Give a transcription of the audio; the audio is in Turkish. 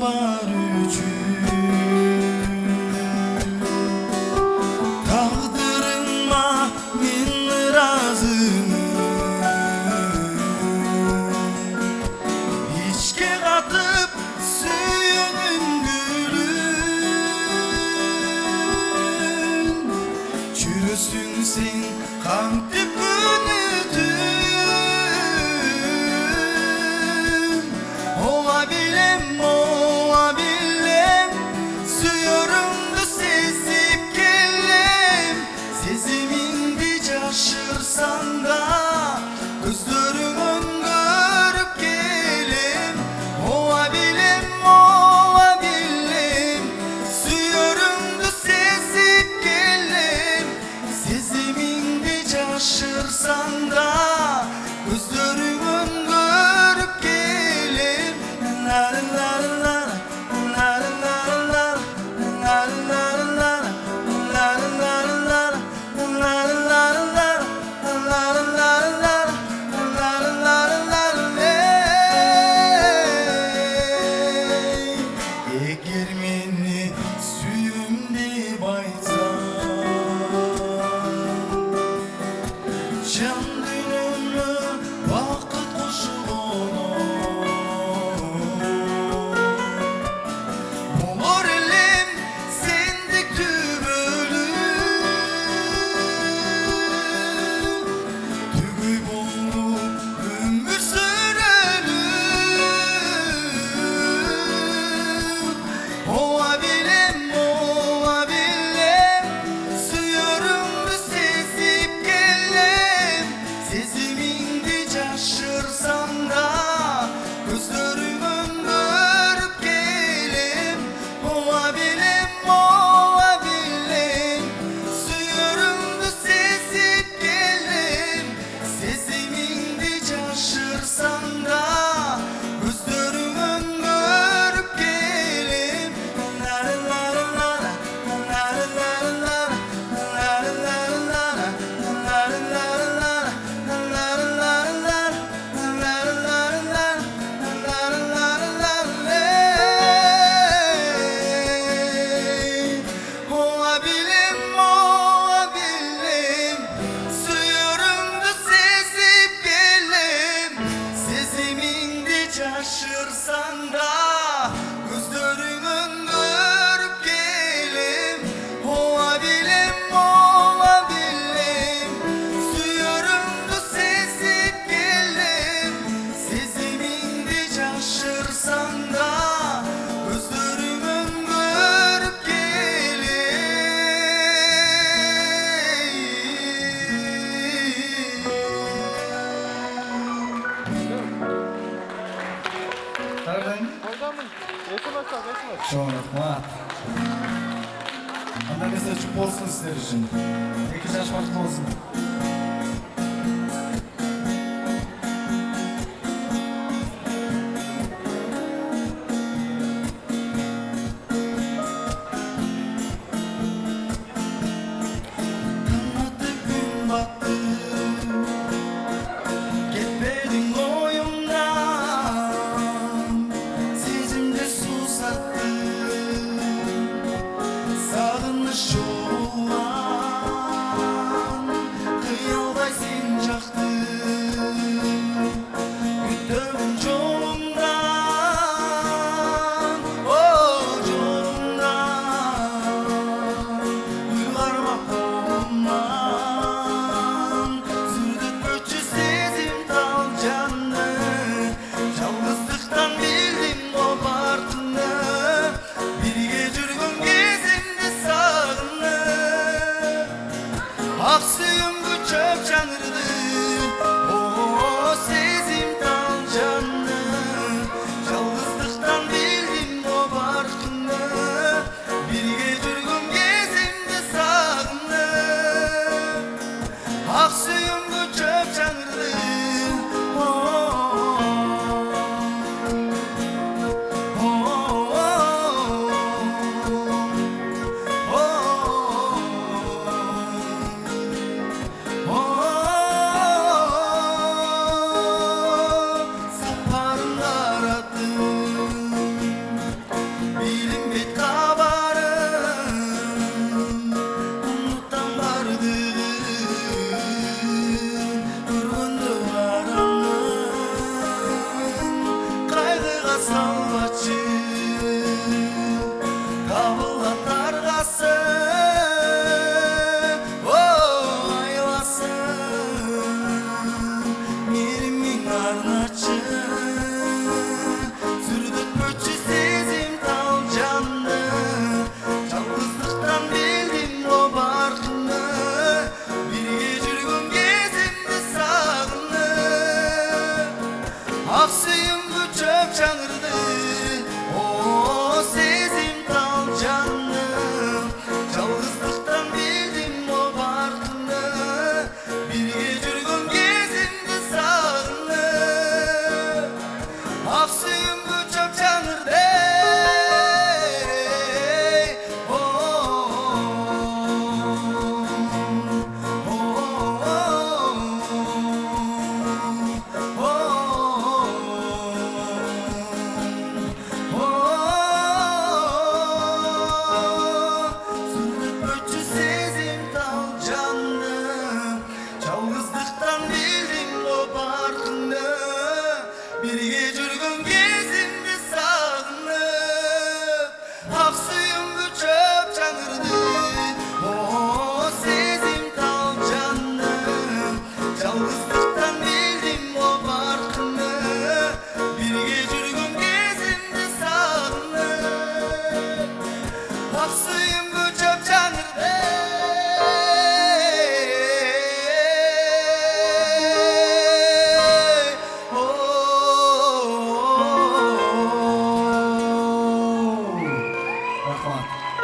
var üçün taqdırıma men razımın içke qatıp suyunun gülün çürüsün sen qanti günüdün ola bilem suyurumdu sezip gelem sezimindi caşırsan da gözlerimin görüp gelem ola bilem suyurumdu sezip gelem sezimindi caşırsan da gözlerimin görüp gelem la la la la la la la la la eğer meni suyumdi baysan can dünümü vakit koşup olur elim sendik tübülüm tügü bulup ömür sürelüm ola bilem suyurumdu sezip gelem sezimindi caşırsan da gözlerimin görüp gelem ola bilem suyurumdu sezip gelem sezimindi caşırsan da gözlerimin görüp gelem la la la la la la la ola bilem suyurumdu sezip gelem sezimindi caşırsan da gözlerimin görüp gelem ola bilem suyurumdu sezip gelem sezimindi caşırsan da gözlerimin görüp gelem. Çok rahmat. Ondan esa çok olsun sizler için. İki yaş vakit olsun. Kanatı gün battı, gitmedin oyumdan, sezimde susattı, sağınmış olan kollarını açıp sürdürtmüşçü sezim tal canlı. Yalnızlıktan bildim o barkını, birge жүргüm gezimdi sağını. Aksıyım bu çöp çağırdı, o sezim tal canlı. Yalnızlıktan bildim o barkını, birge жүргüm gezimdi sağını. Aksıyım bu çöp çağırdı. Sürdürtmüşçü sezim tal canlı. Yalnızlıktan bildim o barkını, birge